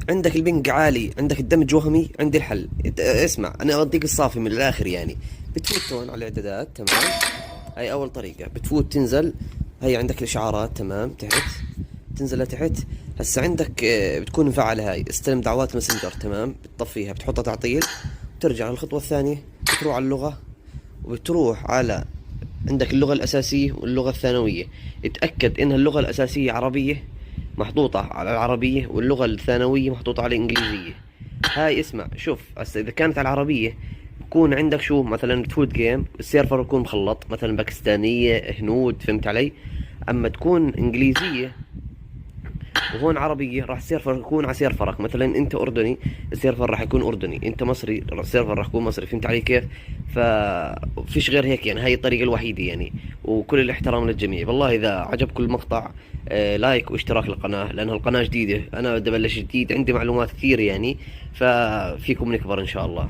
عندك البنج عالي، عندك الدمج وهمي، عندي الحل. اسمع، انا اوديك الصافي من الاخر يعني. بتفوت هون على الاعدادات، تمام. هاي اول طريقة. بتفوت تنزل، هاي عندك الاشعارات، تمام، تحت. تنزل لتحت. هسا عندك بتكون مفعلة هاي استلم دعوات ماسنجر، تمام. بتطفيها، بتحطها تعطيل، بترجع للخطوة الثانية، بتروح على اللغة، وبتروح على عندك اللغة الأساسية واللغة الثانوية. اتأكد إن اللغة الأساسية عربية، محطوطة على العربية، واللغة الثانوية محطوطة على الإنجليزية. هاي اسمع، شوف هسه إذا كانت على العربية بكون عندك شو مثلا تفوت جيم السيرفر يكون مخلط، مثلا باكستانية، هنود، فهمت علي؟ أما تكون إنجليزية وهون عربية، راح السيرفر يكون على سيرفرك. مثلا انت اردني، السيرفر راح يكون اردني. انت مصري، السيرفر راح يكون مصري. فهمت علي كيف؟ ففيش غير هيك يعني. هاي الطريقة الوحيدة يعني. وكل الاحترام للجميع. والله اذا عجبكم المقطع لايك واشتراك للقناة، لانها القناة جديدة، انا بدي ابلش جديد، عندي معلومات كثير يعني. ففيكم نكبر ان شاء الله.